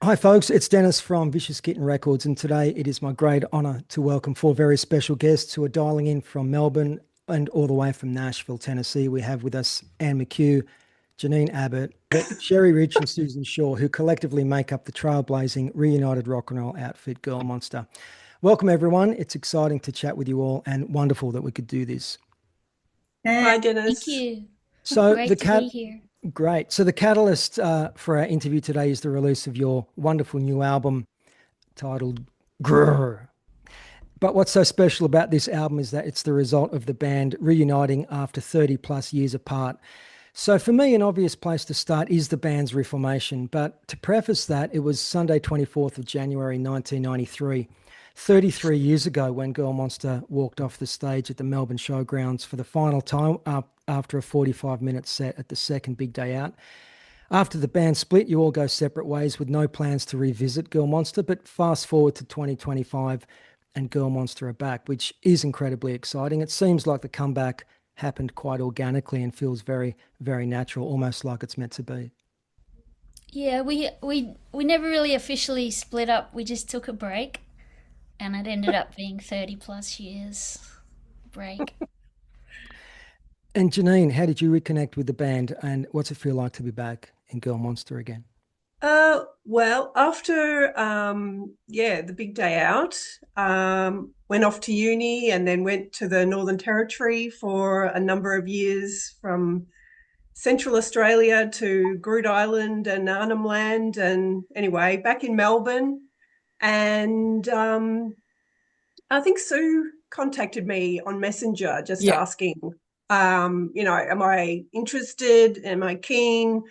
Hi, folks. It's Dennis from Vicious Kitten Records, and today it is my great honour to welcome four very special guests who are dialing in from Melbourne and all the way from Nashville, Tennessee. We have with us Anne McCue, Janene Abbott, Sherry Rich, and Susan Shaw, who collectively make up the trailblazing Reunited rock and roll outfit Girl Monstar. Welcome, everyone. It's exciting to chat with you all, and wonderful that we could do this. Hi, Thank Dennis. you. So the Great to be cat. here. Great. So the catalyst for our interview today is the release of your wonderful new album titled GRRRR. But what's so special about this album is that it's the result of the band reuniting after 30 plus years apart. So for me, an obvious place to start is the band's reformation. But to preface that, it was Sunday, 24th of January, 1993, 33 years ago, when Girl Monstar walked off the stage at the Melbourne Showgrounds for the final time after a 45-minute set at the second big day out. After the band split, you all go separate ways with no plans to revisit Girl Monstar, but fast forward to 2025 and Girl Monstar are back, which is incredibly exciting. It seems like the comeback happened quite organically and feels very, very natural, almost like it's meant to be. Yeah, we never really officially split up. We just took a break, and it ended up being 30 plus years break. And Janene, how did you reconnect with the band and what's it feel like to be back in Girl Monstar again? Well, after the big day out, went off to uni and then went to the Northern Territory for a number of years from Central Australia to Groote Island and Arnhem Land, and anyway, back in Melbourne. And I think Sue contacted me on Messenger just Yeah. asking, am I interested? Am I keen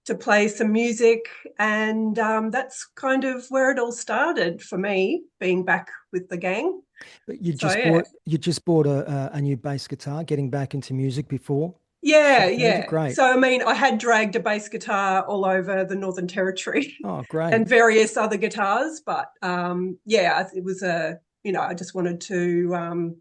to play some music? And that's kind of where it all started for me, being back with the gang. But So yeah. you just bought a new bass guitar, getting back into music before Yeah, she found you. yeah. Great. So I mean, I had dragged a bass guitar all over the Northern Territory Oh, great. and various other guitars, but it was I just wanted to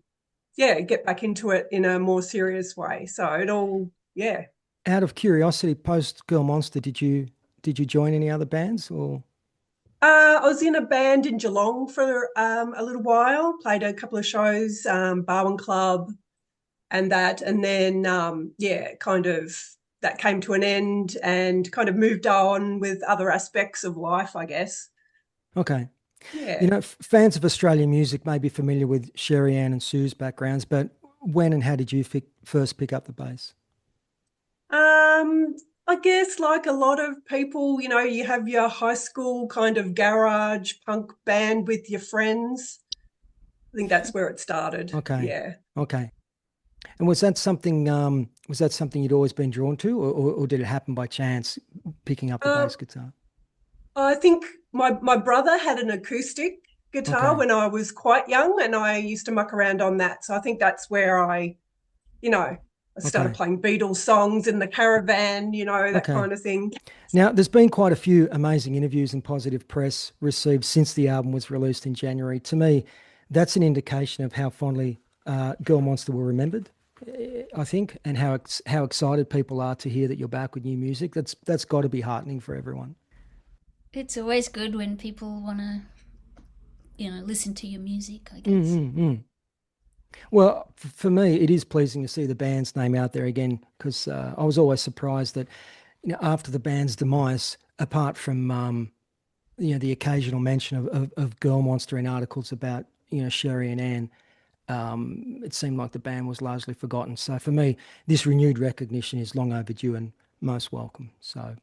get back into it in a more serious way. So it all, yeah. Out of curiosity, post Girl Monster, did you join any other bands or? I was in a band in Geelong for a little while, played a couple of shows, Barwon Club and that. And then, kind of that came to an end and kind of moved on with other aspects of life, I guess. Okay. You Yeah. know, fans of Australian music may be familiar with Sherry Ann and Sue's backgrounds, but when and how did you first pick up the bass? Um, I guess like a lot of people, you have your high school kind of garage punk band with your friends. I think that's where it started. Okay. Yeah. Okay. And was that something you'd always been drawn to, or did it happen by chance picking up the Uh, bass guitar? I think my brother had an acoustic guitar Okay. when I was quite young, and I used to muck around on that. So I think that's where you know, I started Okay. playing Beatles songs in the caravan, that Okay. kind of thing. Now, there's been quite a few amazing interviews and positive press received since the album was released in January. To me, that's an indication of how fondly Girl Monster were remembered, I think, and how excited people are to hear that you're back with new music. That's got to be heartening for everyone. It's always good when people want to, listen to your music, I guess. Mm-hmm. Well, for me, it is pleasing to see the band's name out there again because I was always surprised that after the band's demise, apart from the occasional mention of Girl Monster in articles about Sherry and Anne, it seemed like the band was largely forgotten. So for me, this renewed recognition is long overdue and most welcome. So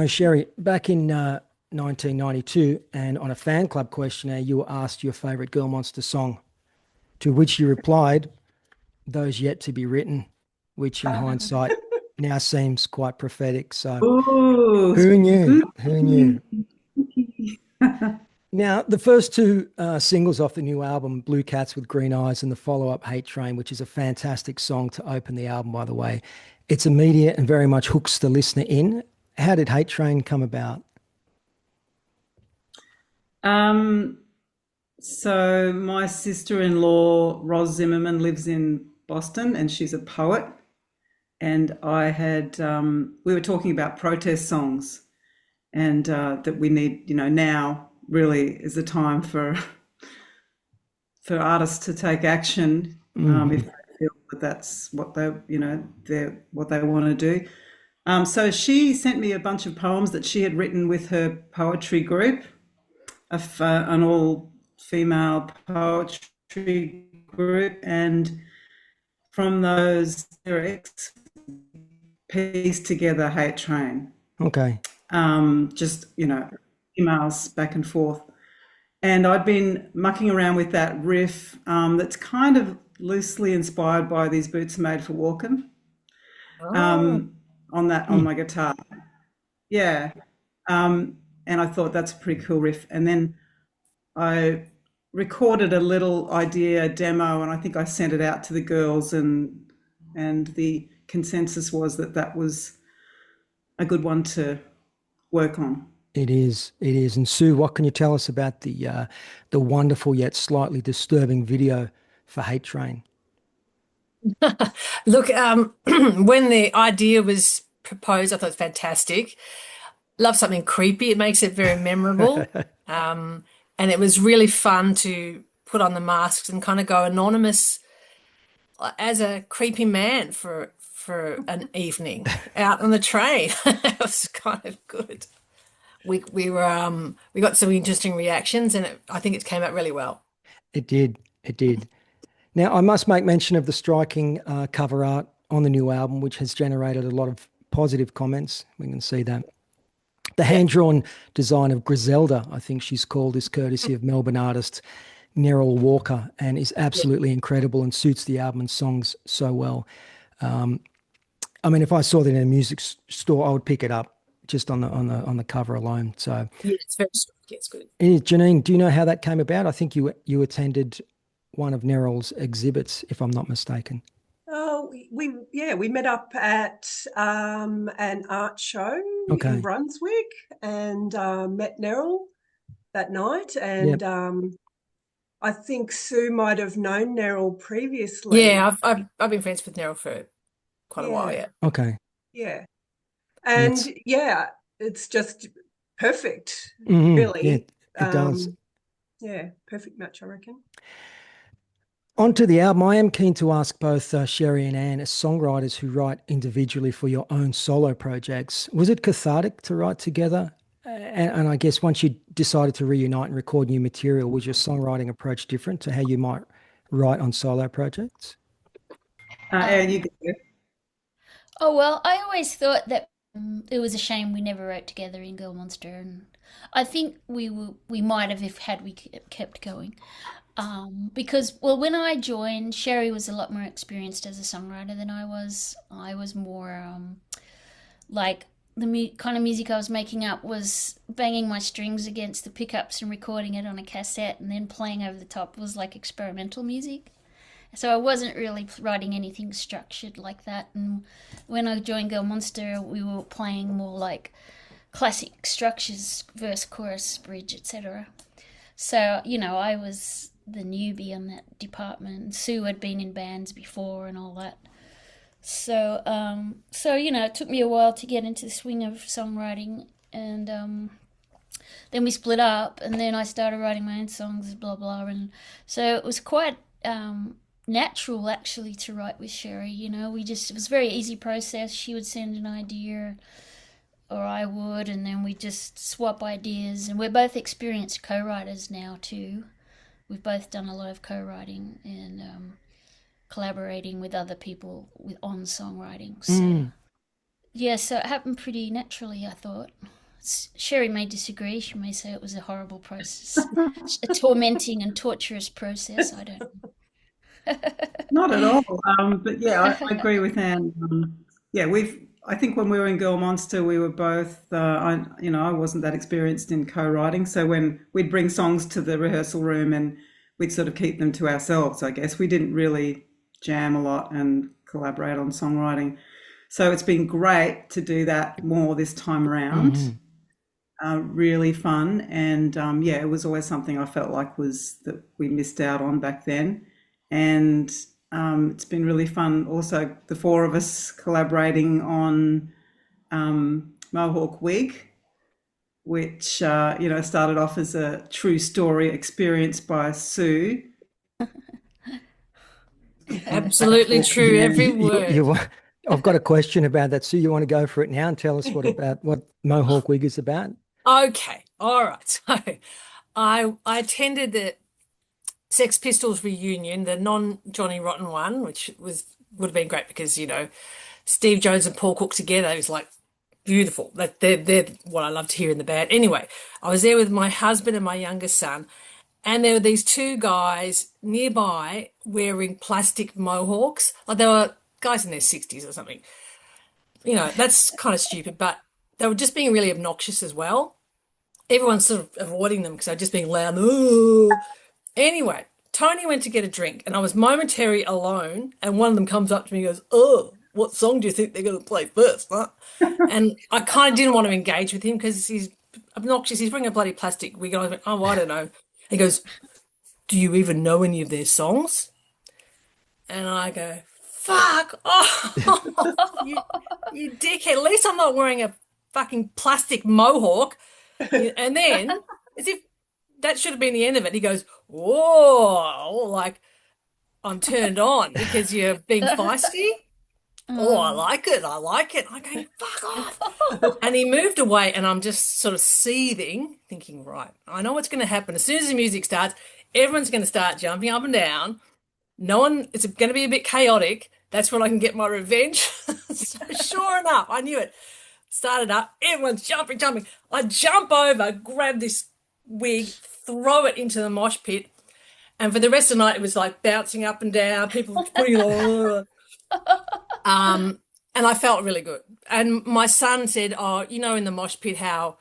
Sherry, back in 1992, and on a fan club questionnaire, you were asked your favorite Girl Monster song, to which you replied, "Those yet to be written," which in hindsight now seems quite prophetic. So Oh, who knew? Who knew? spooky. Now, the first two singles off the new album, Blue Cats with Green Eyes, and the follow up, Hate Train, which is a fantastic song to open the album, by the way. It's immediate and very much hooks the listener in. How did Hate Train come about? Um, so my sister-in-law, Ros Zimmerman, lives in Boston and she's a poet. And we were talking about protest songs. and that we need, now really is the time for artists to take action if they feel that that's what they're what they want to do. So she sent me a bunch of poems that she had written with her poetry group, an all-female poetry group, and from those lyrics, pieced together Hate Train. Okay. Just, emails back and forth. And I'd been mucking around with that riff that's kind of loosely inspired by These Boots Are Made for Walking. On my guitar. Yeah. And I thought that's a pretty cool riff. And then I recorded a little idea demo, and I think I sent it out to the girls, and the consensus was that was a good one to work on. It is. And Sue, what can you tell us about the wonderful yet slightly disturbing video for Hate Train? Look, when the idea was proposed, I thought it was fantastic. Love something creepy. It makes it very memorable. And it was really fun to put on the masks and kind of go anonymous as a creepy man for an evening out on the train. It was kind of good. We got some interesting reactions, and I think it came out really well. It did. Now, I must make mention of the striking cover art on the new album, which has generated a lot of positive comments. We can see that. The hand-drawn design of Griselda, I think she's called, is courtesy of Melbourne artist Neril Walker, and is absolutely incredible and suits the album and songs so well. I mean, if I saw that in a music store, I would pick it up just on the cover alone. So yeah, it's very strong. Yeah, it's good. Janene, do you know how that came about? I think you attended one of Neril's exhibits, if I'm not mistaken. Oh, we met up at an art show in Brunswick, and met Neril that night, and I think Sue might have known Neril previously. Yeah, I've been friends with Neril for quite a while. Yeah. Okay. Yeah, and it's just perfect. Really, yeah, it does. Yeah, perfect match, I reckon. Onto the album, I am keen to ask both Sherry and Anne, as songwriters who write individually for your own solo projects, was it cathartic to write together? And I guess once you decided to reunite and record new material, was your songwriting approach different to how you might write on solo projects? Anne, you go. Oh, well, I always thought that it was a shame we never wrote together in Girl Monstar, and I think we might have if we kept going. Because, well, when I joined, Sherry was a lot more experienced as a songwriter than I was. I was more like the kind of music I was making up was banging my strings against the pickups and recording it on a cassette and then playing over the top. It was like experimental music. So I wasn't really writing anything structured like that. And when I joined Girl Monstar, we were playing more like classic structures, verse, chorus, bridge, etc. So, I was the newbie in that department. Sue had been in bands before and all that. So, it took me a while to get into the swing of songwriting, and then we split up, and then I started writing my own songs, blah, blah, and so it was quite natural, actually, to write with Sherry, it was a very easy process. She would send an idea, or I would, and then we just swap ideas, and we're both experienced co-writers now, too. We've both done a lot of co-writing and collaborating with other people on songwriting. So, so it happened pretty naturally, I thought. Sherry may disagree. She may say it was a horrible process, a tormenting and torturous process. I don't know. Not at all. But yeah, I agree with Anne. I think when we were in Girl Monstar, we were both, I wasn't that experienced in co-writing. So when we'd bring songs to the rehearsal room and we'd sort of keep them to ourselves, I guess. We didn't really jam a lot and collaborate on songwriting. So it's been great to do that more this time around. Really fun. And it was always something I felt like that we missed out on back then. And it's been really fun also, the four of us collaborating on Mohawk Wig, which started off as a true story experienced by Sue. Absolutely true, every word. I've got a question about that. Sue, you want to go for it now and tell us what Mohawk Wig is about? Okay, all right. So I attended the Sex Pistols reunion, the non-Johnny Rotten one, which would have been great because, Steve Jones and Paul Cook together is like beautiful. They're what I love to hear in the band. Anyway, I was there with my husband and my youngest son, and there were these two guys nearby wearing plastic mohawks. Like they were guys in their 60s or something. That's kind of stupid, but they were just being really obnoxious as well. Everyone's sort of avoiding them because they're just being loud. Ooh. Anyway, Tony went to get a drink and I was momentarily alone, and one of them comes up to me and goes, "Oh, what song do you think they're going to play first?" Huh? And I kind of didn't want to engage with him because he's obnoxious. He's bringing a bloody plastic wig. And I went, "Oh, I don't know." He goes, "Do you even know any of their songs?" And I go, "Fuck off, you dickhead. At least I'm not wearing a fucking plastic mohawk." And then, as if that should have been the end of it, he goes, "Whoa," like I'm turned on because you're being feisty. "Oh, I like it. I like it." I'm going, "Fuck off." And he moved away, and I'm just sort of seething, thinking, right, I know what's going to happen. As soon as the music starts, everyone's going to start jumping up and down. It's going to be a bit chaotic. That's when I can get my revenge. So sure enough, I knew it. Started up, everyone's jumping. I jump over, grab this wig, throw it into the mosh pit, and for the rest of the night, it was like bouncing up and down, people putting it on. And I felt really good. And my son said, "Oh, in the mosh pit, how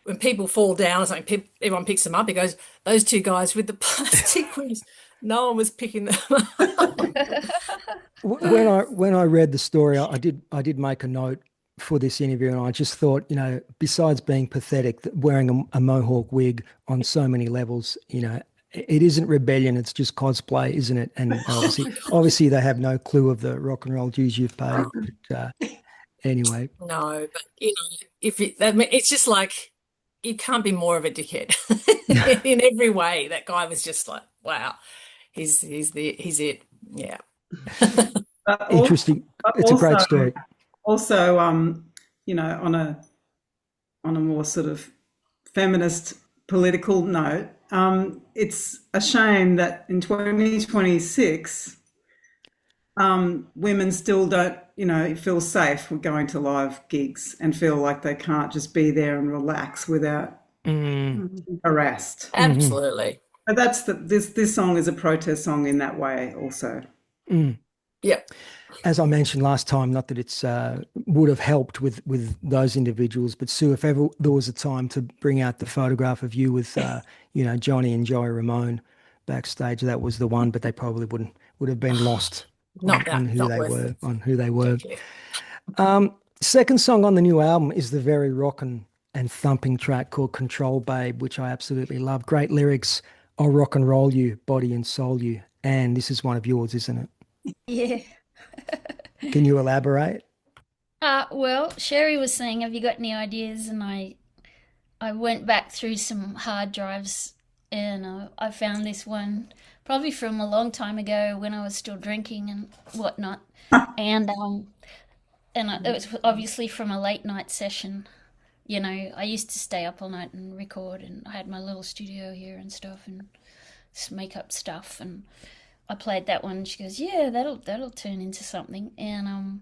when people fall down or something, everyone picks them up." He goes, "Those two guys with the plastic wigs, no one was picking them up." When I read the story, I did make a note for this interview, and I just thought, besides being pathetic, that wearing a mohawk wig on so many levels, it isn't rebellion, it's just cosplay, isn't it? And obviously they have no clue of the rock and roll dues you've paid. But, anyway. No, but it's just like you can't be more of a dickhead in every way. That guy was just like, wow, he's it. Yeah. Interesting. It's a great story. Also, on a more sort of feminist political note, it's a shame that in 2026, women still don't, feel safe with going to live gigs and feel like they can't just be there and relax without being harassed. Absolutely. But this song is a protest song in that way also. Yeah. As I mentioned last time, not that it's would have helped with those individuals, but Sue, if ever there was a time to bring out the photograph of you with Johnny and Joey Ramone backstage, that was the one. But they probably would have been lost on who they were. Second song on the new album is the very rockin' and thumping track called "Control Babe," which I absolutely love. Great lyrics. "I'll rock and roll you, body and soul you." And this is one of yours, isn't it? Yeah. Can you elaborate? Well, Sherry was saying, "Have you got any ideas?" And I went back through some hard drives, and I found this one probably from a long time ago when I was still drinking and whatnot, and it was obviously from a late night session. I used to stay up all night and record, and I had my little studio here and stuff, and just make up stuff, and I played that one, and she goes, "Yeah, that'll turn into something." And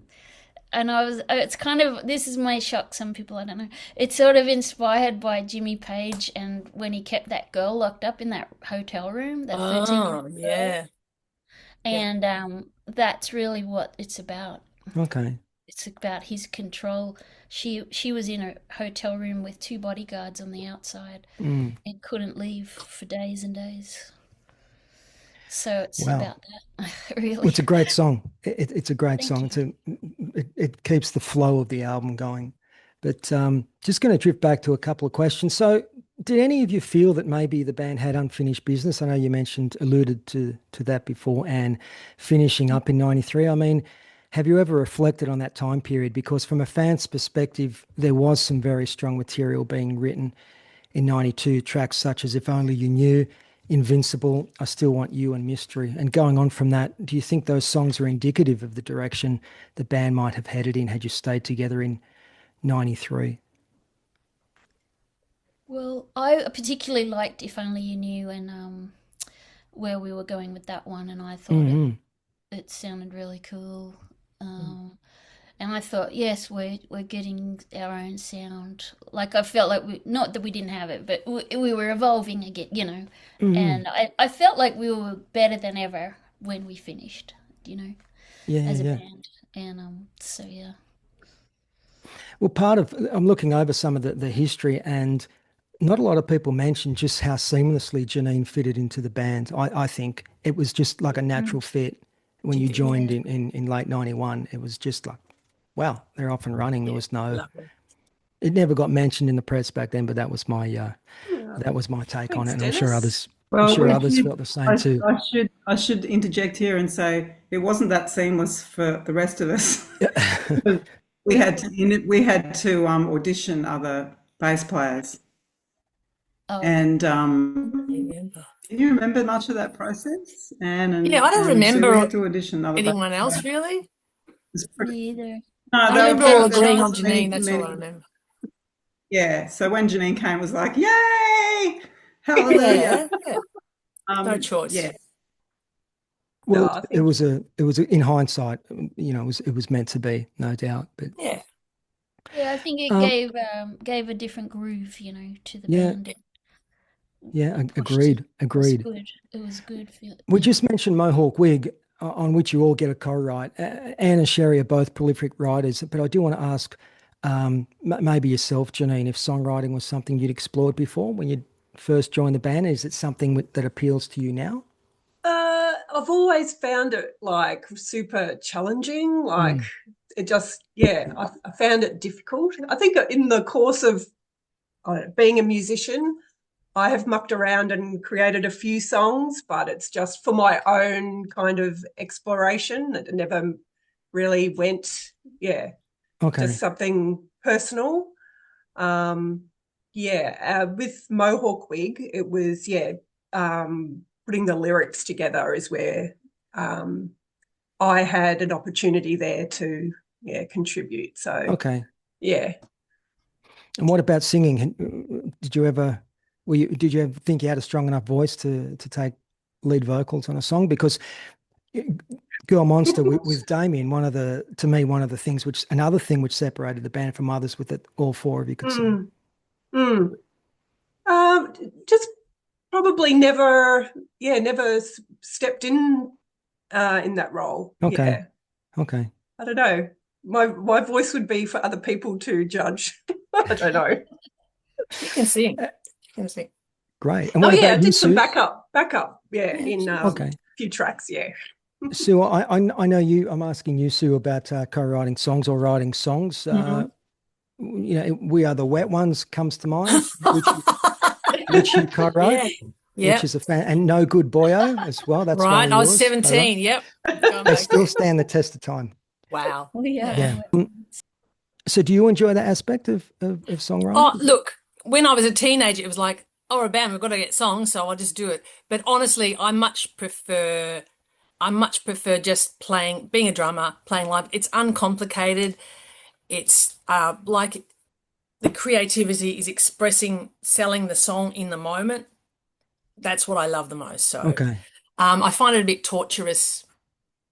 it's kind of, this is my shock, some people, I don't know. It's sort of inspired by Jimmy Page and when he kept that girl locked up in that hotel room, that 13-year-old girl. Yeah. And that's really what it's about. Okay. It's about his control. She was in a hotel room with 2 bodyguards on the outside and couldn't leave for days and days. So it's about that, really. Well, it's a great song. It's a great Thank song. It keeps the flow of the album going. But just going to drift back to a couple of questions. So did any of you feel that maybe the band had unfinished business? I know you alluded to that before, and finishing up in 93. I mean, Have you ever reflected on that time period? Because from a fan's perspective, there was some very strong material being written in 92, tracks such as If Only You Knew, Invincible, I Still Want You, and Mystery. And going on from that, do you think those songs are indicative of the direction the band might have headed in had you stayed together in 93? Well, I particularly liked If Only You Knew and where we were going with that one, and I thought it sounded really cool. And I thought, yes, we're getting our own sound. Like I felt like not that we didn't have it, but we were evolving again, you know. And I felt like we were better than ever when we finished, you know, as a band. And so yeah. Well, I'm looking over some of the history, and not a lot of people mention just how seamlessly Janene fitted into the band. I think it was just like a natural fit when you joined in late 91. It was just like, wow, they're off and running. There was it never got mentioned in the press back then, but that was my take on it. And I'm sure others felt the same too. I should interject here and say it wasn't that seamless for the rest of us. We had to audition other bass players. Oh. And do you remember much of that process, Anne? And, yeah, I don't remember we had to audition anyone else really. Me either. I remember all agreeing on Janene. That's all I remember. Yeah. So when Janene came, it was like, yay! Hallelujah! No choice. Yeah. Well, it was in hindsight, you know, it was meant to be, no doubt. But yeah, I think it gave a different groove, you know, to the band. Yeah, agreed. It was good. We just mentioned Mohawk Wig, on which you all get a co-write. Anne and Sherry are both prolific writers, but I do want to ask, maybe yourself, Janene, if songwriting was something you'd explored before when you first joined the band. Is it something that appeals to you now? I've always found it like super challenging. Like it just, I found it difficult. I think in the course of being a musician, I have mucked around and created a few songs, but it's just for my own kind of exploration. It never really went, to something personal. With Mohawk Wig, it was, putting the lyrics together is where I had an opportunity there to, contribute. So, yeah. And what about singing? Did you ever think you had a strong enough voice to take lead vocals on a song? Because Girl Monstar with Damien, another thing which separated the band from others with it, all four of you could sing. Just probably never stepped in that role. Okay. I don't know. My voice would be for other people to judge. I don't know. You can sing. Great. And I did some backup. In a few tracks. Sue, I know you. I'm asking you, Sue, about co-writing songs or writing songs. You know, We Are the Wet Ones comes to mind, which you co-wrote. Yeah. Which is a fan, and No Good Boyo as well. That's right. I was 17. Yep. They still stand the test of time. Wow. Oh, yeah. So, do you enjoy that aspect of songwriting? Oh, look, when I was a teenager, it was like, oh, we're a band, we've got to get songs, so I'll just do it. But honestly, I much prefer just being a drummer, playing live. It's uncomplicated. It's like the creativity is selling the song in the moment. That's what I love the most. So I find it a bit torturous,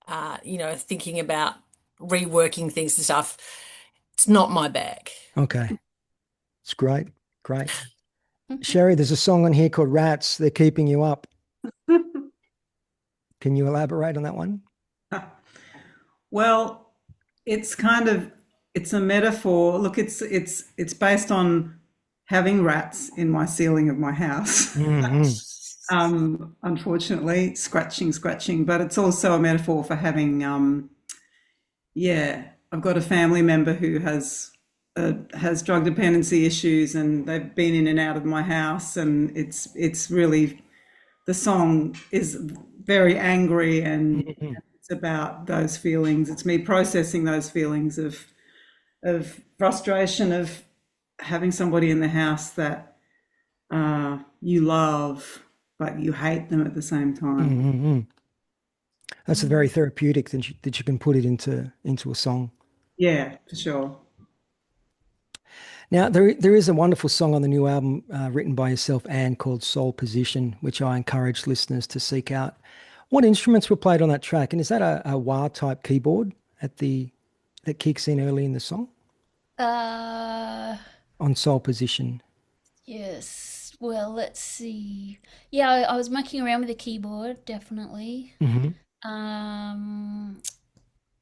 thinking about reworking things and stuff. It's not my bag. Okay. It's great. Sherry, there's a song on here called Rats, They're Keeping You Up. Can you elaborate on that one? Well, it's a metaphor. Look, it's based on having rats in my ceiling of my house. Unfortunately, scratching, but it's also a metaphor for having, I've got a family member who has drug dependency issues, and they've been in and out of my house, and it's really, the song is very angry, and it's about those feelings. It's me processing those feelings of frustration of having somebody in the house that you love, but you hate them at the same time. Mm-hmm. That's very therapeutic that you can put it into a song. Yeah, for sure. Now, there is a wonderful song on the new album written by yourself, Anne, called Soul Position, which I encourage listeners to seek out. What instruments were played on that track? And is that a wah type keyboard that kicks in early in the song Uh, on Soul Position? yes. Well, let's see. Yeah, I was mucking around with the keyboard, definitely. Mm-hmm.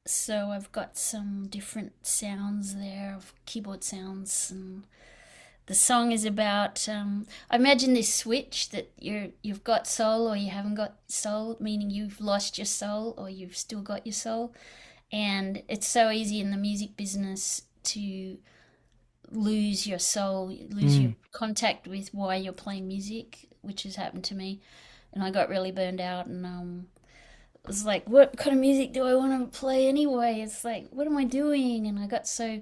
So I've got some different sounds there of keyboard sounds, and the song is about I imagine this switch that you've got soul or you haven't got soul, meaning you've lost your soul or you've still got your soul. And it's so easy in the music business to lose your soul, lose your contact with why you're playing music, which has happened to me. And I got really burned out, and it was like, what kind of music do I want to play anyway? It's like, what am I doing? And I got so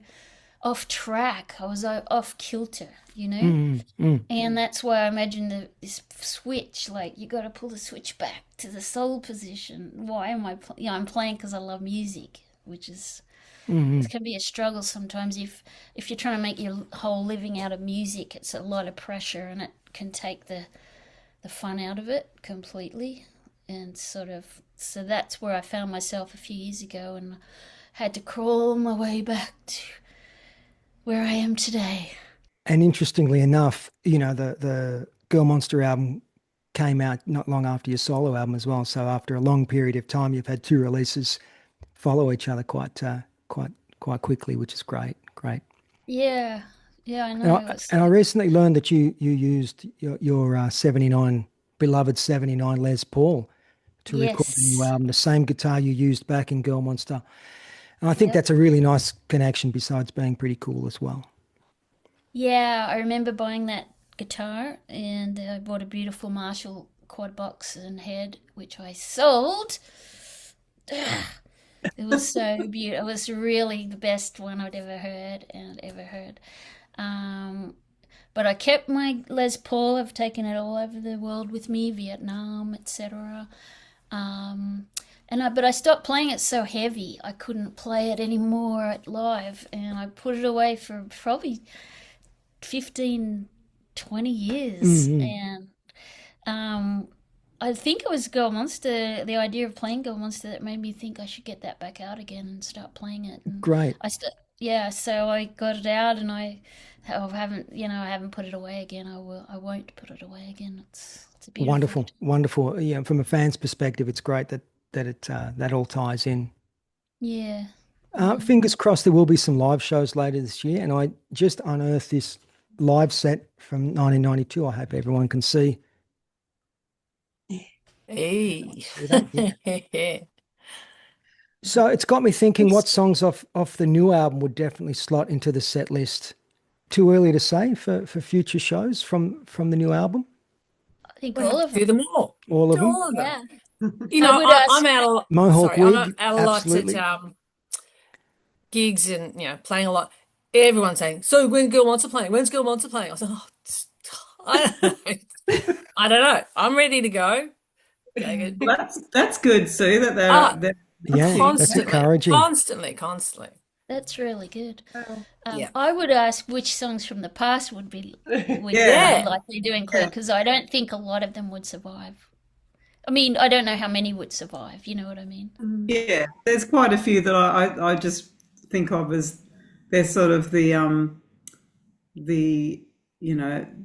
off track. I was off kilter, you know? Mm-hmm. And that's why I imagine this switch, like you got to pull the switch back to the soul position. Why am I playing? I'm playing because I love music, which is, it can be a struggle sometimes if you're trying to make your whole living out of music. It's a lot of pressure, and it can take the fun out of it completely. And sort of, so that's where I found myself a few years ago, and had to crawl my way back to where I am today. And interestingly enough, the Girl Monstar album came out not long after your solo album as well. So after a long period of time, you've had two releases follow each other quite quickly, which is great. Yeah, I know. And I recently learned that you used your 79 beloved 79 Les Paul to record the new album, the same guitar you used back in Girl Monstar. And I think that's a really nice connection, besides being pretty cool as well. Yeah, I remember buying that guitar, and I bought a beautiful Marshall quad box and head, which I sold. It was so beautiful. It was really the best one I'd ever heard. But I kept my Les Paul. I've taken it all over the world with me, Vietnam, etc. But I stopped playing it so heavy. I couldn't play it anymore at live, and I put it away for probably 15, 20 years. And I think it was Girl Monstar, the idea of playing Girl Monstar, that made me think I should get that back out again and start playing it. And Great. So I got it out, and I haven't put it away again. I won't put it away again. It's a beautiful. Wonderful. Yeah, from a fan's perspective, it's great that all ties in. Yeah. Fingers crossed there will be some live shows later this year, and I just unearthed this live set from 1992. I hope everyone can see. Hey. So it's got me thinking, what songs off the new album would definitely slot into the set list? Too early to say for future shows from the new album? I think all of them. Do them all. All of them? All of them. Yeah. I'm out Mohawk I'm wig, out a lot absolutely. at gigs and playing a lot. Everyone's saying, so when's Girl Monstar playing? When's Girl Monstar playing? I was like, I don't know. I'm ready to go. Well, that's good, Sue, that they're that's encouraging. Constantly. That's really good. Yeah. I would ask which songs from the past would be Yeah. likely to include, because I don't think a lot of them would survive. I mean, I don't know how many would survive. You know what I mean? Yeah, there's quite a few that I just think of as they're sort of the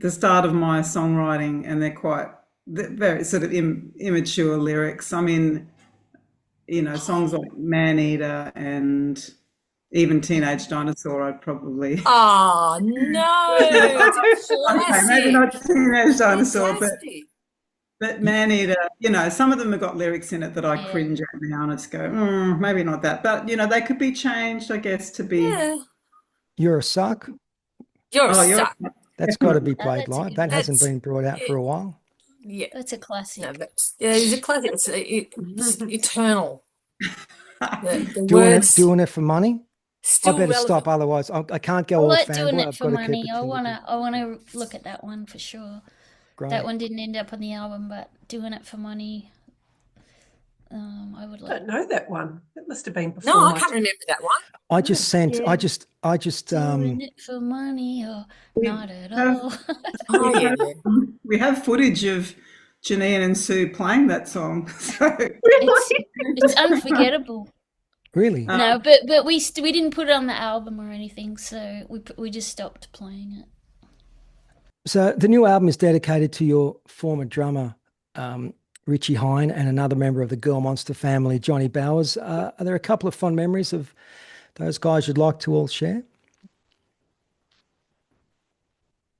start of my songwriting, and they're very sort of immature lyrics. I mean, songs like Man Eater and even Teenage Dinosaur, I'd probably. Oh no, it's a classic. Okay, maybe not Teenage Dinosaur, Fantastic. but Man Eater, some of them have got lyrics in it that I cringe at now, and I just go, maybe not that. But, they could be changed, I guess, to be. Yeah. You're a Suck. You're a suck. That's got to be played that's live. good. That hasn't been brought out for a while. Yeah. That's a classic. No, it's a classic. It's eternal. The Doing words it for money. I still better relevant. stop, otherwise I can't I go all like doing fanboy. it I've for got to keep money. it typical. I wanna look at that one for sure. That Great. one didn't end up on the album, but doing it for money, I would I like. don't know that one. That must have been No, before I my can't time. remember that one. I just sent. Yeah, I just. doing it for money or We not at have all. Oh, yeah, yeah. we have footage of Janine and Sue playing that song. So It's Really? it's unforgettable. Really. No, um, but we didn't put it on the album or anything, so we just stopped playing it. So the new album is dedicated to your former drummer, Richie Hine, and another member of the Girl Monster family, Johnny Bowers. Are there a couple of fond memories of those guys you'd like to all share?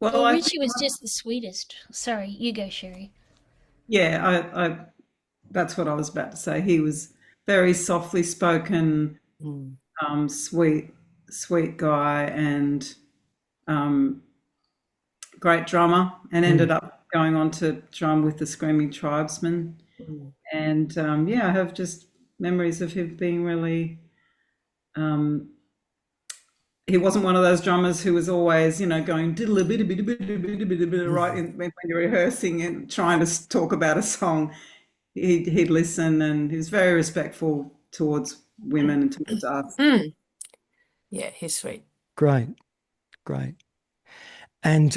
well, Well, I think, Richie was just the sweetest. Sorry, you go, Sherry. yeah, I that's what I was about to say. He was very softly spoken, Mm. sweet guy, and um, great drummer, and Mm. ended up going on to drum with the Screaming Tribesmen. Mm. And yeah, I have just memories of him being really. Um, he wasn't one of those drummers who was always, going diddle a bit, a bit, a bit, a bit, a bit, a bit, right when you're rehearsing and trying to talk about a song. He'd listen, and he was very respectful towards women and towards us. Mm. Yeah, he's sweet. Great, great. And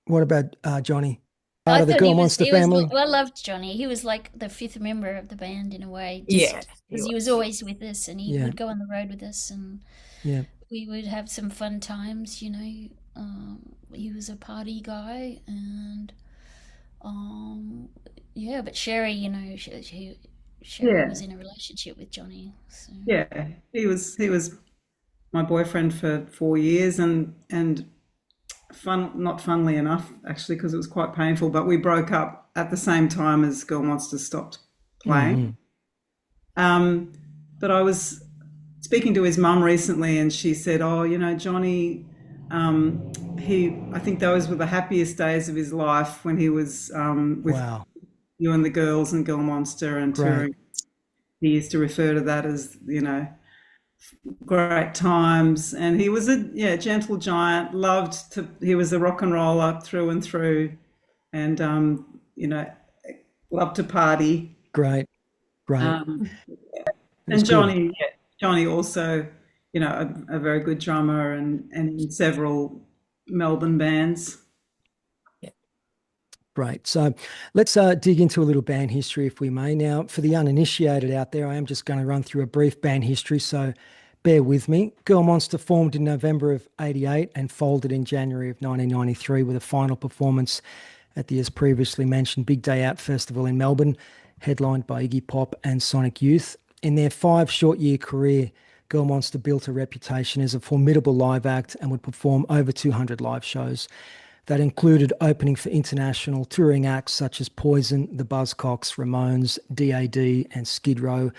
what about Johnny? Part I of the thought Girl Monster he was. family? I loved Johnny. He was like the fifth member of the band in a way, Yeah, just he because he was was. always with us and he Yeah, would go on the road with us and yeah. we would have some fun times. He was a party guy and um, yeah. But Sherry, Sherry Yeah, was in a relationship with Johnny, so yeah. He was my boyfriend for 4 years, and not funnily enough, actually, because it was quite painful. But we broke up at the same time as Girl Monster stopped playing. Hmm. Um, but I was speaking to his mum recently, and she said, "Oh, Johnny, I think those were the happiest days of his life when he was with Wow. you and the girls and Girl Monster and Great. touring." He used to refer to that as, great times. And he was a gentle giant. He was a rock and roller through and through, and loved to party. Great. Great. Um, That's and good. Johnny also, a very good drummer and in several Melbourne bands. Yeah. Great. So let's dig into a little band history, if we may. Now, for the uninitiated out there, I am just going to run through a brief band history, so bear with me. Girl Monster formed in November of '88 and folded in January of 1993 with a final performance at the, as previously mentioned, Big Day Out Festival in Melbourne, headlined by Iggy Pop and Sonic Youth. In their 5 short-year career, Girl Monster built a reputation as a formidable live act and would perform over 200 live shows. That included opening for international touring acts such as Poison, the Buzzcocks, Ramones, DAD, and Skid Row,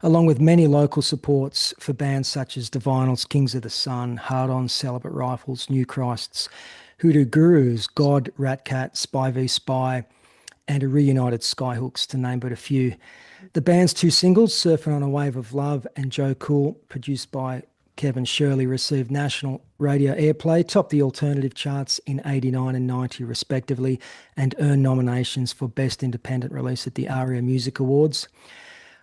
along with many local supports for bands such as Divinals, Kings of the Sun, Hard On, Celibate Rifles, New Christs, Hoodoo Gurus, God, Ratcat, Spy v Spy, and a reunited Skyhooks, to name but a few. The band's two singles, Surfing on a Wave of Love and Joe Cool, produced by Kevin Shirley, received national radio airplay, topped the alternative charts in '89 and '90 respectively, and earned nominations for Best Independent Release at the ARIA Music Awards.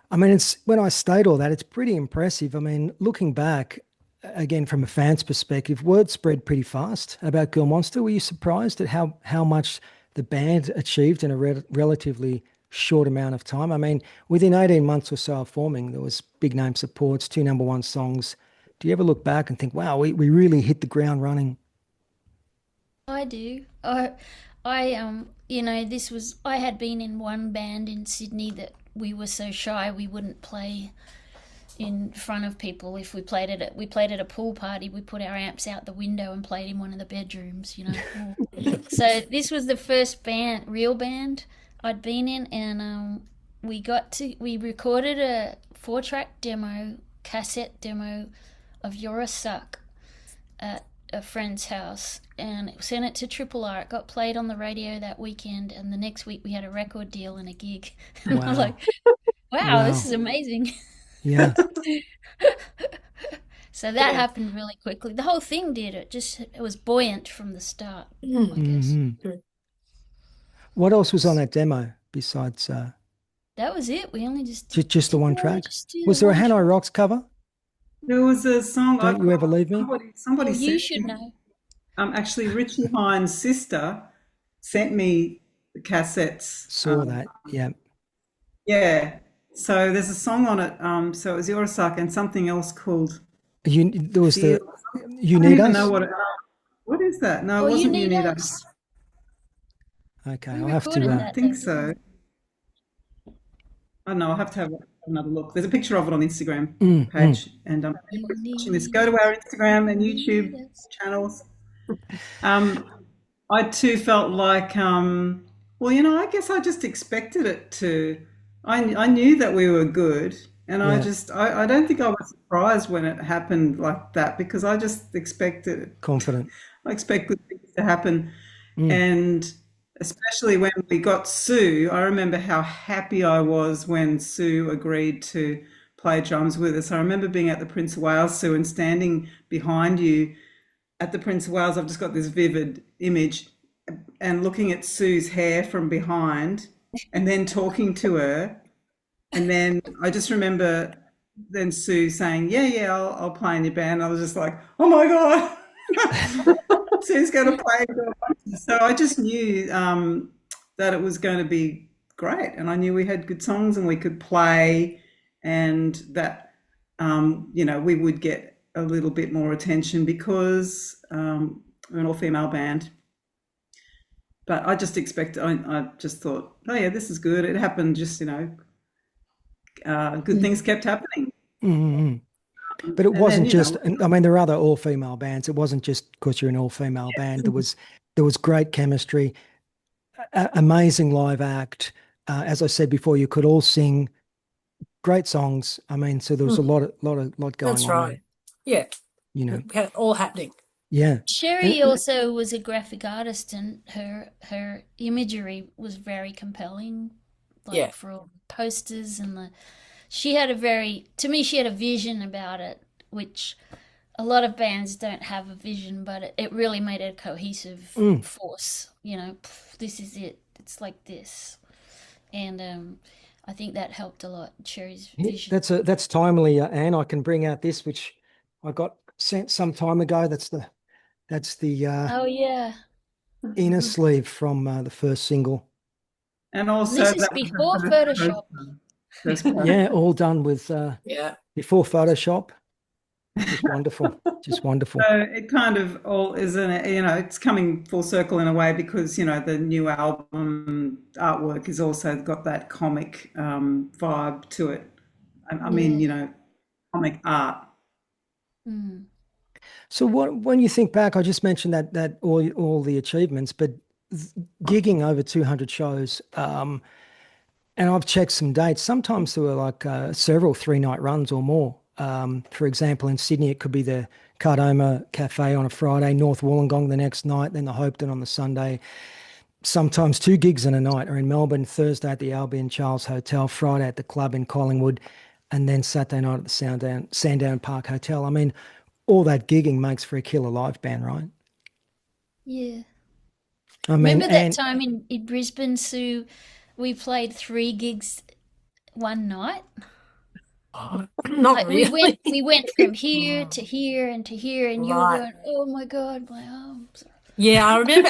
I mean, it's when I state all that, it's pretty impressive. I mean, looking back, again, from a fan's perspective, word spread pretty fast about Girl Monster. Were you surprised at how much the band achieved in a relatively short amount of time? I mean, within 18 months or so of forming, there was big name supports, two number one songs. Do you ever look back and think, wow, we really hit the ground running? I do. I had been in one band in Sydney that we were so shy we wouldn't play in front of people. If we played at a pool party, we put our amps out the window and played in one of the bedrooms. So this was the first real band I'd been in, and we recorded a 4-track cassette demo of You're a Suck at a friend's house and sent it to Triple R. It got played on the radio that weekend, and the next week we had a record deal and a gig. And I was Wow. like, Wow, this Wow. is amazing. Yeah. So that happened really quickly. The whole thing did. It was buoyant from the start, I Mm. guess. Hmm. What else was on that demo besides That was it. We only just did, just the one yeah, track? just do the Was there a one Hanoi track. Rocks cover? There was a song Don't You Ever Leave Me? Oh, somebody you sent should me. know. Actually, Richie Hines' sister sent me the cassettes. Saw that. Yeah. Yeah. So there's a song on it. So it was Yorosaka and something else called There was Feel. the You I don't Need even know Us. what is that? No, Oh, it you wasn't need Unita. us. Okay, We I'll have recorded to. I that think though, so. didn't I don't know. I'll have to have another look. There's a picture of it on the Instagram Mm, mm. page, and we? You anybody's watching this, need go to us. our Instagram and Need YouTube us. channels. Um, I too felt like, well, I guess I just expected it to. I knew that we were good, and Yeah, I don't think I was surprised when it happened like that because I just expected confident. I expect good things to happen. Mm. And especially when we got Sue, I remember how happy I was when Sue agreed to play drums with us. I remember being at the Prince of Wales, Sue, and standing behind you at the Prince of Wales. I've just got this vivid image and looking at Sue's hair from behind and then talking to her. And then I just remember then Sue saying, "Yeah, yeah, I'll play in your band." I was just like, "Oh my God, Sue's going to play." So I just knew that it was going to be great, and I knew we had good songs and we could play, and that we would get a little bit more attention because we're an all-female band. But I just expected, I just thought, oh yeah, this is good. It happened, just good things kept happening, Mm. But it and then wasn't just. I mean, there are other all-female bands. It wasn't just because you're an all-female band. There was great chemistry, amazing live act. As I said before, you could all sing great songs. I mean, so there was a Mm. lot going That's on there. right. Yeah, You know, we had it all happening. yeah. Sherry And also was a graphic artist, and her imagery was very compelling, Yeah. like for all the posters and the. She had a very, to me, she had a vision about it, which a lot of bands don't have a vision, but it really made it a cohesive mm, force. This is it. It's like this, and I think that helped a lot. Cherry's vision. that's timely, Anne. I can bring out this which I got sent some time ago. That's the Oh yeah, inner sleeve from the first single. and and also this is that was the before first Photoshop. first poster. Yeah, all done with Yeah. before Photoshop. Just wonderful. Just wonderful. So it kind of all isn't it, it's coming full circle in a way because, the new album artwork has also got that comic vibe to it. I mean, Yeah. comic art. Mm. So when you think back, I just mentioned that all the achievements, but gigging over 200 shows, and I've checked some dates. Sometimes there were like several 3-night runs or more. For example, in Sydney, it could be the Cardoma Cafe on a Friday, North Wollongong the next night, then the Hopeton on the Sunday. Sometimes 2 gigs in a night. Or in Melbourne, Thursday at the Albion Charles Hotel, Friday at the club in Collingwood, and then Saturday night at the Sandown Park Hotel. I mean, all that gigging makes for a killer live band, right? Yeah. I mean, Remember that and time in Brisbane, Sue, we played 3 gigs one night? Not Like really. we went from here to here and to here, and you were Right. going, "Oh my God, my arms." Yeah, I remember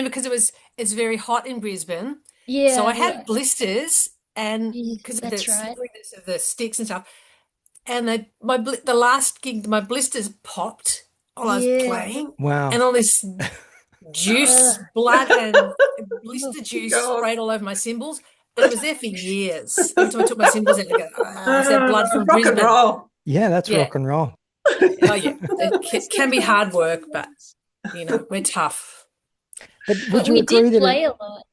because it's very hot in Brisbane. So I Yeah, had yeah, blisters and yeah, because of the that's right. slipperiness of the sticks and stuff. And the last gig, my blisters popped while I was Yeah. playing, wow. and all this Uh, juice, blood, and oh, blister juice God. sprayed all over my cymbals, and it was there for years. Every time I took my cymbals out, I go, it's that blood from Rock and Brisbane. roll. Yeah, that's Yeah. rock and roll. Oh, yeah. It it's the can be hard best. work, but we're tough. But would But you we agree did that play a lot.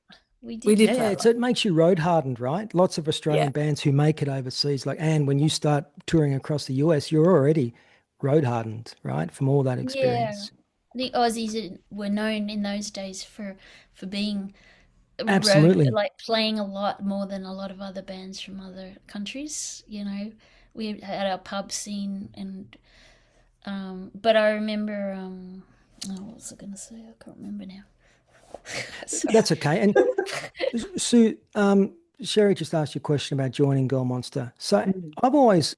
We We did did yeah, play play a a it's lot. it makes you road hardened, right? Lots of Yeah. Australian bands who make it overseas, like Anne, when you start touring across the US, you're already road hardened, right? From all that Yeah. experience. The Aussies were known in those days for being wrote Absolutely. like playing a lot more than a lot of other bands from other countries. We had our pub scene, and but I remember oh, what was I going to say? I can't remember now. That's okay. And Sue, Sherry just asked you a question about joining Girl Monster. So I've always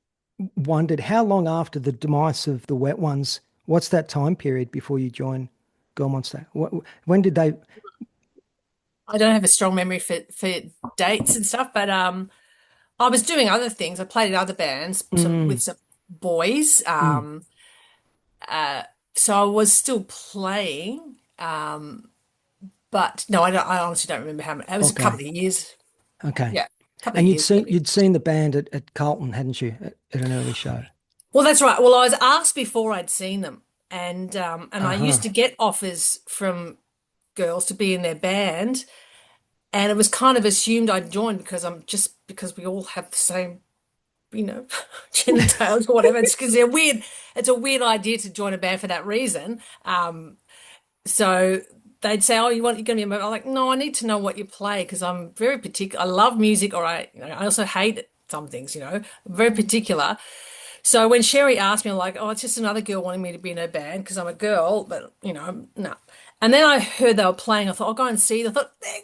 wondered how long after the demise of the Wet Ones, what's that time period before you join Girl Monster? When did they? I don't have a strong memory for dates and stuff, but I was doing other things. I played in other bands with some boys. So I was still playing. But no, I honestly don't remember how many. It was a couple of years. Okay. Yeah, a couple And of you'd years seen maybe. you'd seen the band at Carlton, hadn't you, at an early show? Well, that's right. Well, I was asked before I'd seen them, and I used Uh-huh. to get offers from girls to be in their band, and it was kind of assumed I'd join because we all have the same, genitals or whatever. It's because they're weird. It's a weird idea to join a band for that reason. So they'd say, "Oh, you're going to be a member?" I'm like, "No, I need to know what you play because I'm very particular. I love music, or I also hate some things. I'm very particular." So when Sherry asked me, I'm like, "Oh, it's just another girl wanting me to be in her band because I'm a girl," but no. And then I heard they were playing. I thought, "I'll go and see." I thought, "They're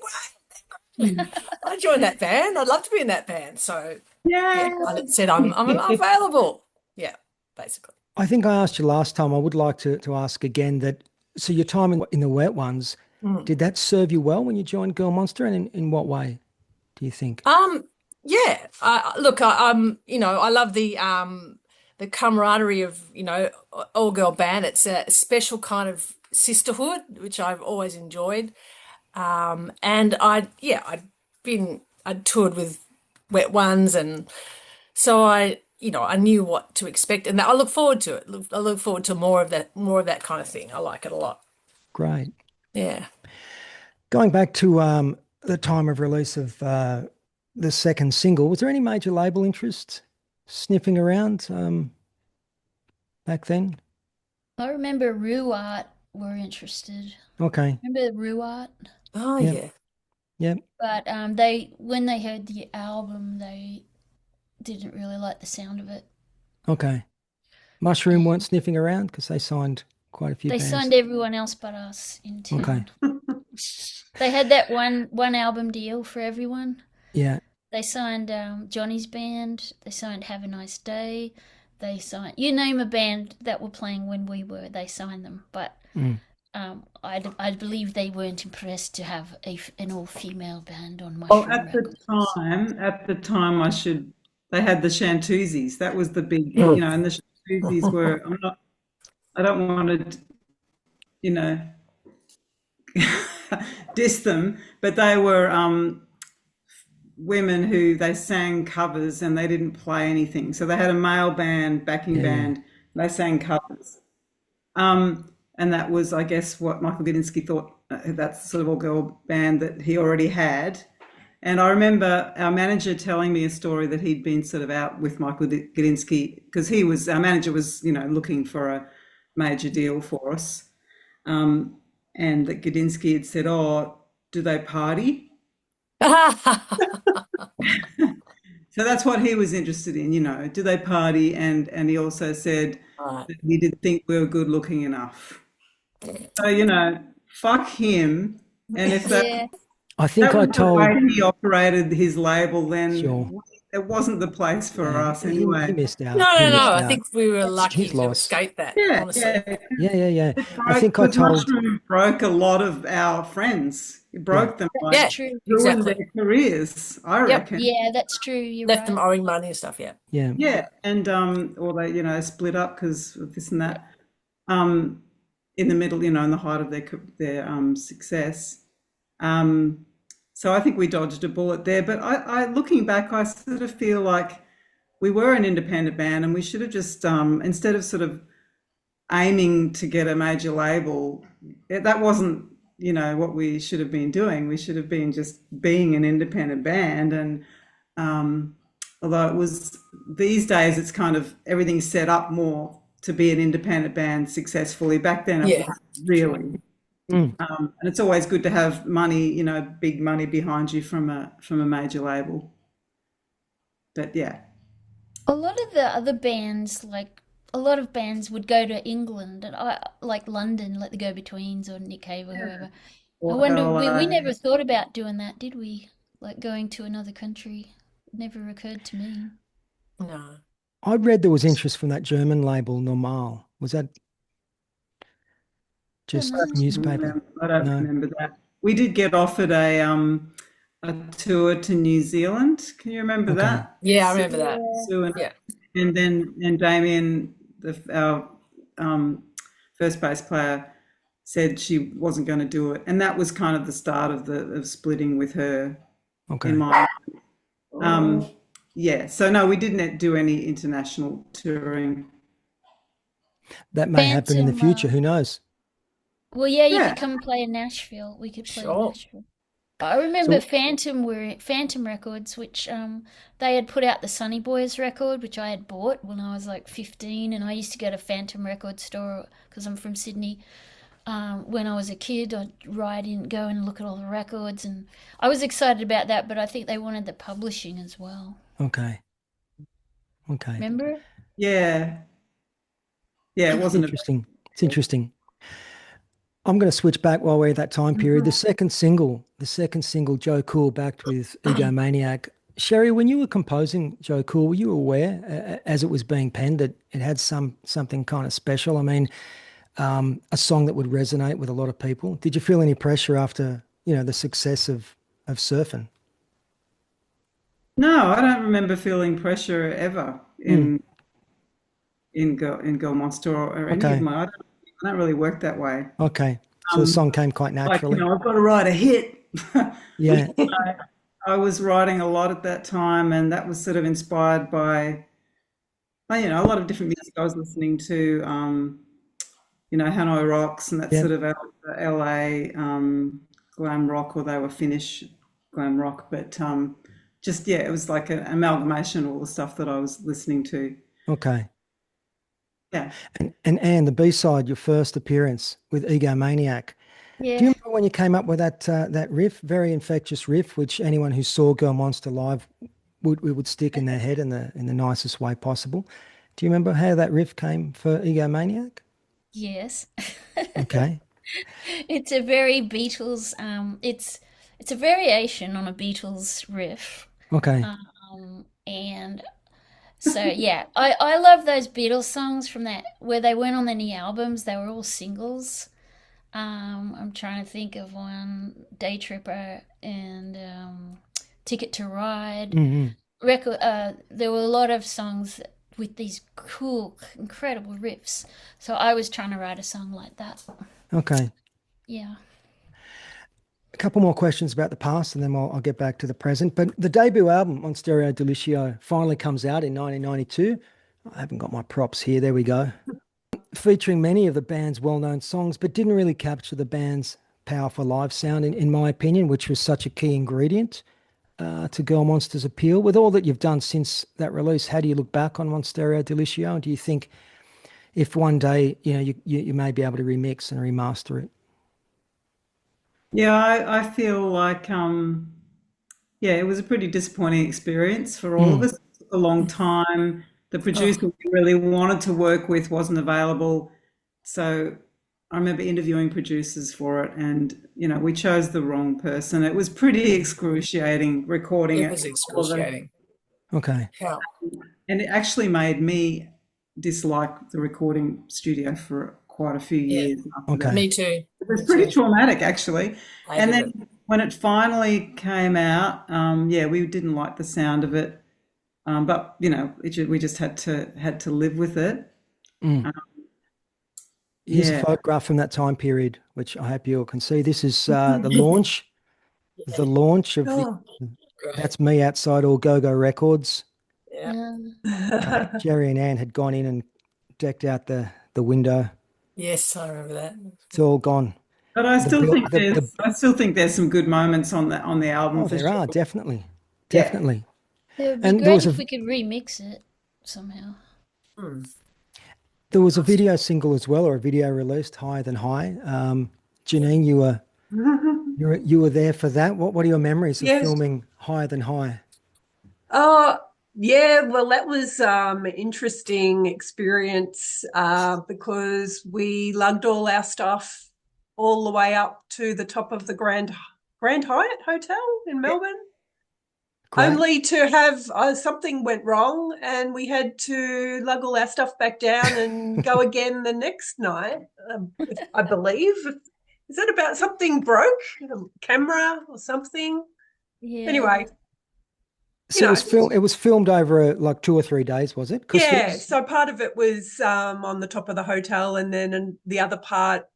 great." I joined that band. I'd love to be in that band. So yeah, Yeah. I said I'm available. Yeah, basically. I think I asked you last time. I would like to ask again that. So your time in the Wet Ones, Mm. did that serve you well when you joined Girl Monster, and in what way do you think? Um, yeah. Look, I love the camaraderie of all girl band. It's a special kind of sisterhood, which I've always enjoyed. And I'd toured with Wet Ones, and so I knew what to expect, and I look forward to it. I look forward to more of that kind of thing. I like it a lot. Great. Yeah. Going back to the time of release of the second single, was there any major label interest sniffing around back then? I remember Ruat were interested. Okay. Remember Ruat? Oh Yep. yeah. Yep. But when they heard the album, they didn't really like the sound of it. Okay. Mushroom weren't sniffing around because they signed quite a few They bands. signed everyone else but us in Okay. town. They had that one album deal for everyone. Yeah. They signed Johnny's band. They signed Have a Nice Day. They signed, you name a band that were playing when we were, they signed them. But Mm. I believe they weren't impressed to have an all-female band on Well, Mushroom Records. at the time, they had the Shantuzis. That was the big, and the Shantuzis were, I don't want to, you know, diss them, but they were women who they sang covers and they didn't play anything. So they had a male band, backing Yeah. band, and they sang covers. And that was, I guess, what Michael Gudinski thought, that's sort of all-girl band that he already had. And I remember our manager telling me a story that he'd been sort of out with Michael Gudinski because our manager was, looking for a major deal for us. And that Gudinski had said, "Oh, do they party?" So that's what he was interested in, do they party? And he also said Right. that he didn't think we were good looking enough. So, fuck him. And if Yeah, I think that I was the way told, he operated his label, sure. then it wasn't the place for Yeah, us he anyway. missed out. No, He no, no. missed I out. think we were that's lucky His to loss. escape that, Yeah, honestly. Yeah. It I broke, think I because told, Mushroom broke a lot of our friends. It yeah. broke them, that's Yeah, true. ruined exactly. their careers, I Yep. reckon. Yeah, that's true. You're Left them right. owing money and stuff. Yeah. Yeah. Yeah, and or they, split up because of this and that. Um, in the middle, in the height of their success. Um, so I think we dodged a bullet there. But I looking back, I sort of feel like we were an independent band, and we should have just instead of sort of aiming to get a major label, that wasn't what we should have been doing. We should have been just being an independent band, and although it was these days, it's kind of everything's set up more to be an independent band successfully. Back then, it Yeah. wasn't really. Mm. And it's always good to have money, you know, big money behind you from a major label. But yeah. A lot of the other bands, like a lot of bands, would go to England and like London, like the Go Betweens or Nick Cave or whoever. I Or wonder, we LA. never thought about doing that, did we? Like going to another country. It never occurred to me. No. I read there was interest from that German label Normal. Was that Don't just know. newspaper? I don't No. remember that. We did get offered a tour to New Zealand. Can you remember Okay. that? Yeah, I remember that. Sue Yeah. and then Damien, our first bass player, said she wasn't going to do it, and that was kind of the start of splitting with her. Okay. In my yeah. So no, we didn't do any international touring. That may happen in the Phantom, future. Who knows? well, yeah, you Yeah. could come and play in Nashville. We could play in Sure. Nashville. I remember So, Phantom Records, which they had put out the Sunny Boys record, which I had bought when I was like 15, and I used to go to Phantom Record store because I'm from Sydney. When I was a kid, I'd ride in, go and look at all the records, and I was excited about that. But I think they wanted the publishing as well. okay. Okay. Remember? Yeah. Yeah, it wasn't a Interesting. It's interesting. I'm going to switch back while we're at that time period. The second single, Joe Cool, backed with Egomaniac. Sherry, when you were composing Joe Cool, were you aware, as it was being penned, that it had something kind of special? I mean, a song that would resonate with a lot of people. Did you feel any pressure after, the success of Surfing? No, I don't remember feeling pressure ever in Girl Monster or any of Okay. my. I don't really work that way. Okay. So the song came quite Like, naturally. I've got to write a hit. Yeah. I was writing a lot at that time, and that was sort of inspired by, a lot of different music I was listening to. Hanoi Rocks and that Yeah. sort of LA glam rock, or they were Finnish glam rock, but it was like an amalgamation of all the stuff that I was listening to. Okay. Yeah. And Anne, the B-side, your first appearance with Egomaniac. Do you Yeah. remember when you came up with that riff, very infectious riff, which anyone who saw Girl Monster live would stick in their head in the nicest way possible? Do you remember how that riff came for Egomaniac? Yes. Okay. It's a very Beatles. It's a variation on a Beatles riff. Okay. And so yeah, I love those Beatles songs from that where they weren't on any albums. They were all singles. I'm trying to think of one, Day Tripper and Ticket to Ride. Hmm. There were a lot of songs with these cool, incredible riffs. So I was trying to write a song like that. Okay. Yeah. A couple more questions about the past, and then I'll get back to the present. But the debut album on Stereo Delicio finally comes out in 1992. I haven't got my props here. There we go. Featuring many of the band's well-known songs, but didn't really capture the band's powerful live sound, in my opinion, which was such a key ingredient to Girl Monster's appeal. With all that you've done since that release, how do you look back on Stereo Delicio? And do you think if one day, you may be able to remix and remaster it? Yeah, I feel like it was a pretty disappointing experience for all of us. It took a long time. The producer we really wanted to work with wasn't available. So I remember interviewing producers for it, and we chose the wrong person. It was pretty excruciating recording It it. was excruciating. Okay. Yeah. And it actually made me dislike the recording studio for quite a few Yeah. years after Okay. that. Me too. It was pretty traumatic, actually. And Hated it. then when it finally came out, we didn't like the sound of it, but we just had to live with it. Here's a Yeah. photograph from that time period, which I hope you all can see. This is the launch of Oh, that's me outside All Go-Go Records. yeah. Jerry and Ann had gone in and decked out the window. Yes, I remember that. It's all gone. But I The still bill- think the- there's some good moments on the album Oh, for there sure. are, definitely. Yeah. Definitely. It would be And there great was if a we could remix it somehow. there was a video single as well, or a video released, Higher Than High. Janene, you were there for that. What are your memories of Yes. filming Higher Than High? Yeah, well, that was interesting experience because we lugged all our stuff all the way up to the top of the Grand Hyatt Hotel in Melbourne, Great. only to have something went wrong and we had to lug all our stuff back down and go again the next night, I believe. Is that about something broke? A camera or something? Yeah. Anyway. So it was filmed over like 2 or 3 days, was it? Yeah, so part of it was on the top of the hotel, and then the other part,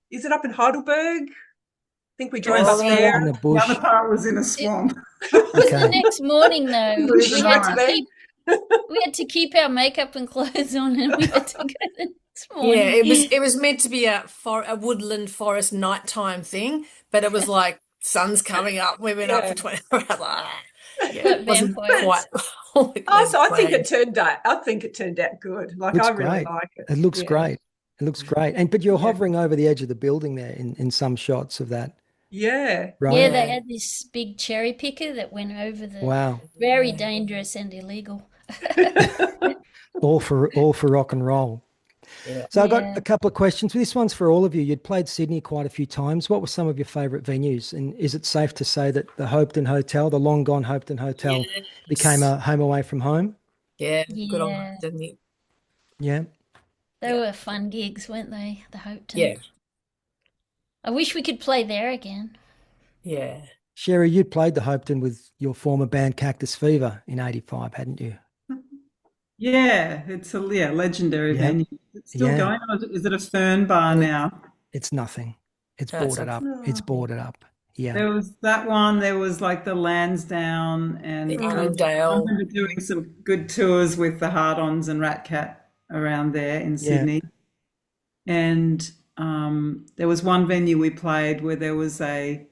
is it up in Heidelberg? I think we drove up there. In the The bush. other part was in a swamp. It was the Okay. next morning though. Really We had to nice. keep our makeup and clothes on, and we had to go the next morning. Yeah, it was meant to be a woodland forest nighttime thing, but it was like sun's coming up. We went up for 24 hours. Yeah, it wasn't quite. I think it turned out good. Like, Looks I really great. like it. It looks great. It looks great. But you're Yeah. hovering over the edge of the building there in some shots of that. Yeah. Right? Yeah, they had this big cherry picker that went over the Wow. very dangerous and illegal. All for rock and roll. Yeah. So I've got a couple of questions. This one's for all of you. You'd played Sydney quite a few times. What were some of your favourite venues? And is it safe to say that the Hopetoun Hotel, the long gone Hopetoun Hotel, became a home away from home? Yeah, good on Yeah. that, didn't it? Yeah. They were fun gigs, weren't they? The Hopetoun. Yeah, I wish we could play there again. yeah. Sherry, you'd played the Hopetoun with your former band Cactus Fever in 85, hadn't you? Yeah, it's a legendary Yeah. venue. It's still Yeah. going, or is it a fern bar now? It's nothing. It's No, it's boarded up. not. It's boarded up. Yeah. There was that one. There was like the Lansdowne, and The I Arndale. remember doing some good tours with the Hard-Ons and Rat Cat around there in Yeah. Sydney. And there was one venue we played where there was a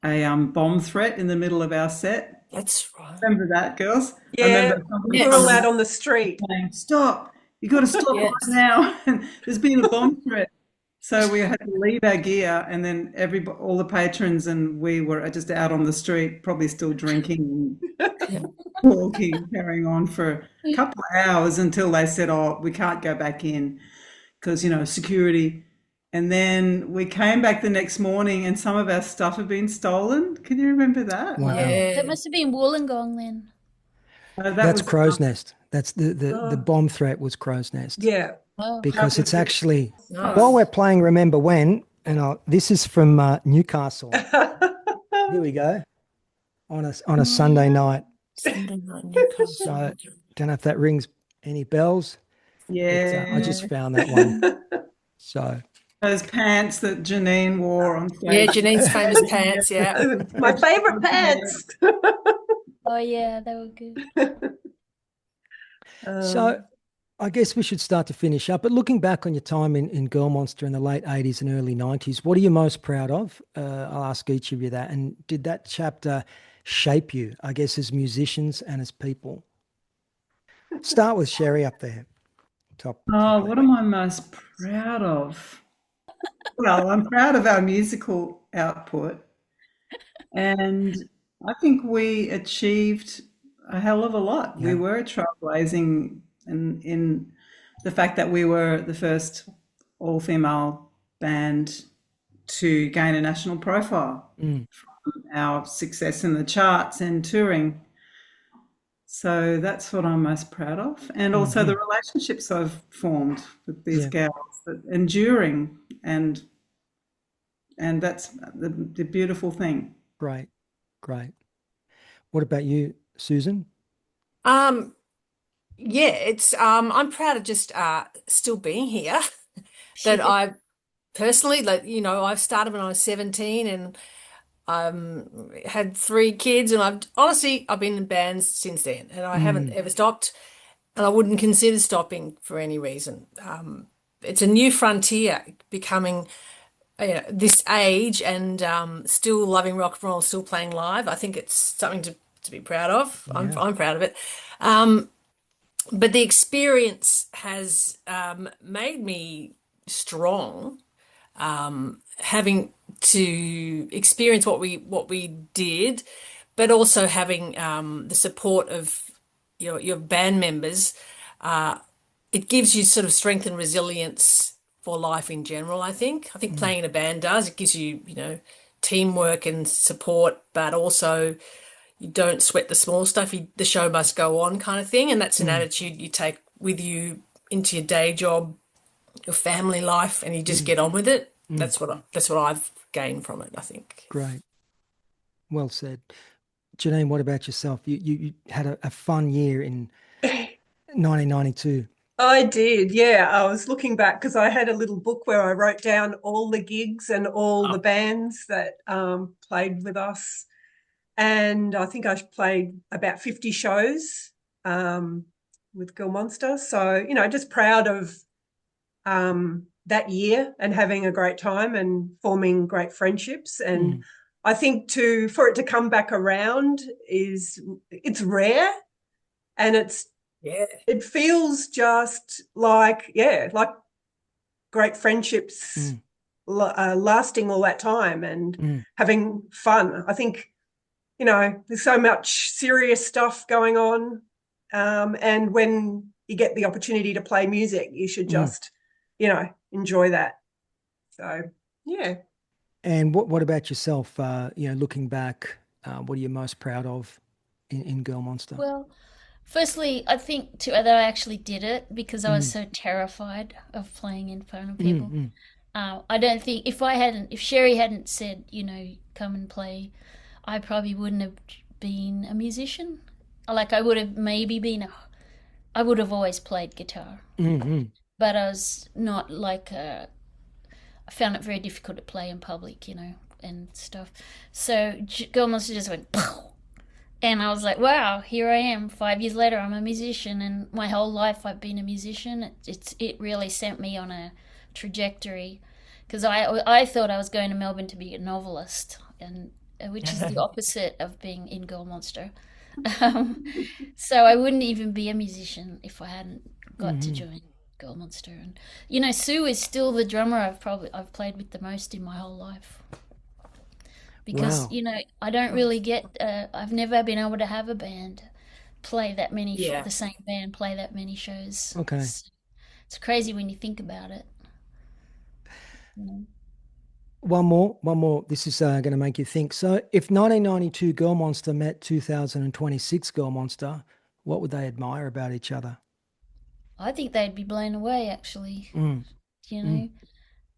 bomb threat in the middle of our set. That's right. Remember that, girls? I Yeah, remember somebody we were all out on the street. saying, "Stop! You got to stop Yes. right now!" And there's been a bomb threat. So we had to leave our gear, and then all the patrons and we were just out on the street, probably still drinking and talking, carrying on for a couple of hours until they said, "Oh, we can't go back in because, security." And then we came back the next morning and some of our stuff had been stolen. Can you remember that? Wow. Yeah. That must have been Wollongong then. That's was Crow's Nest. That's the bomb threat was Crow's Nest. Yeah. Oh, Because it's actually, Nice. while we're playing Remember When, and this is from Newcastle. Here we go. On a Sunday night. Sunday night, Newcastle. So don't know if that rings any bells. Yeah. I just found that one. So Those pants that Janene wore on Yeah, stage. Janine's famous pants, yeah. My favorite pants. oh yeah, they were good. So I guess we should start to finish up. But looking back on your time in Girl Monstar in the late 80s and early 90s, what are you most proud of? I'll ask each of you that. And did that chapter shape you, I guess, as musicians and as people? Start with Sherry up there. Top What am I most proud of? Well, I'm proud of our musical output. And I think we achieved a hell of a lot. Yeah. We were trailblazing in the fact that we were the first all-female band to gain a national profile from our success in the charts and touring. So that's what I'm most proud of. And also the relationships I've formed with these girls, that enduring, and that's the beautiful thing. Great. What about you, Susan? Yeah, it's I'm proud of just still being here. That I personally, I've started when I was 17 and had 3 kids, and I've been in bands since then, and I haven't ever stopped, and I wouldn't consider stopping for any reason. It's a new frontier, becoming this age, and still loving rock and roll, still playing live. I think it's something to be proud of. I'm proud of it. But the experience has made me strong. having to experience what we did, but also having the support of your band members. It gives you sort of strength and resilience for life in general, I think. I think playing in a band does. It gives you, teamwork and support, but also you don't sweat the small stuff. The show must go on kind of thing. And that's an attitude you take with you into your day job, your family life, and you just get on with it. That's what I've gained from it, I think. Great. Well said. Janene, what about yourself? You had a fun year in 1992. I did, yeah. I was looking back because I had a little book where I wrote down all the gigs and all the bands that played with us. And I think I played about 50 shows with Girl Monstar. So, just proud of that year and having a great time and forming great friendships. And I think for it to come back around it's rare, and it feels just like great friendships lasting all that time and having fun. I think, there's so much serious stuff going on. And when you get the opportunity to play music, you should just, enjoy that. So, yeah. And what about yourself? Looking back, what are you most proud of in Girl Monstar? Well, firstly, I think that I actually did it because I was so terrified of playing in front of people. I don't think if Sherry hadn't said, come and play, I probably wouldn't have been a musician. Like I would have I would have always played guitar, but I was not I found it very difficult to play in public, and stuff. So Girl Monstar just went, pow! And I was like, wow, here I am. 5 years later, I'm a musician, and my whole life I've been a musician. It really sent me on a trajectory, because I thought I was going to Melbourne to be a novelist, and which is the opposite of being in Girl Monstar. So I wouldn't even be a musician if I hadn't got to join Girl Monstar. And Sue is still the drummer I've played with the most in my whole life. Because I don't really I've never been able to have a band play that many the same band play that many shows. Okay. It's crazy when you think about it. One more. This is going to make you think. So if 1992 Girl Monstar met 2026 Girl Monstar, what would they admire about each other? I think they'd be blown away, actually.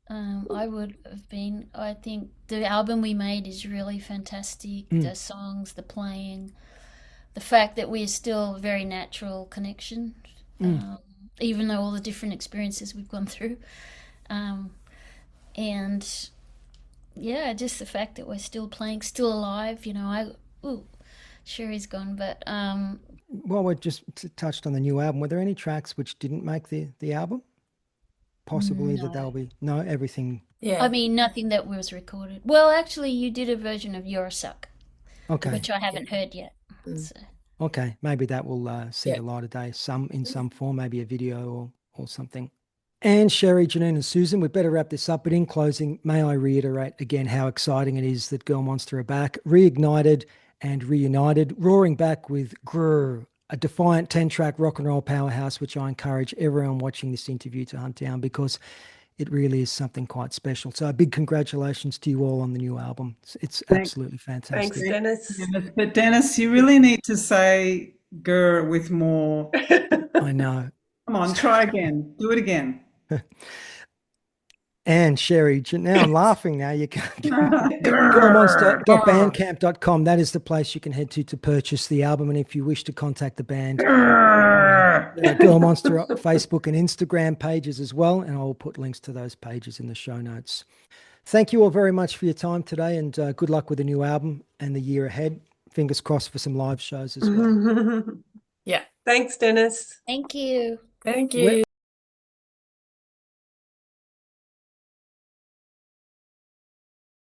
I would have been. I think the album we made is really fantastic. The songs, the playing, the fact that we're still a very natural connection, even though all the different experiences we've gone through. And yeah, just the fact that we're still playing, still alive. Sherry's gone, but well, we just touched on the new album. Were there any tracks which didn't make the album? Possibly that they'll be everything. Yeah, I mean nothing that was recorded. Well, actually, you did a version of "You're a Suck," which I haven't heard yet. So. Okay, maybe that will see the light of day, in some form, maybe a video or something. And Sherry, Janene, and Susan, we'd better wrap this up. But in closing, may I reiterate again how exciting it is that Girl Monstar are back, reignited and reunited, roaring back with GRRRR, a defiant 10-track rock and roll powerhouse, which I encourage everyone watching this interview to hunt down because it really is something quite special. So a big congratulations to you all on the new album. It's absolutely fantastic. Thanks, Dennis. Yes, but Dennis, you really need to say GRRRR with more. I know. Come on, try again. Do it again. And Sherry, now I'm laughing now. You can't. Girlmonster.bandcamp.com. That is the place you can head to purchase the album. And if you wish to contact the band, Girl Monstar Facebook and Instagram pages as well. And I will put links to those pages in the show notes. Thank you all very much for your time today, and good luck with the new album and the year ahead. Fingers crossed for some live shows as well. Yeah. Thanks, Dennis. Thank you. Thank you.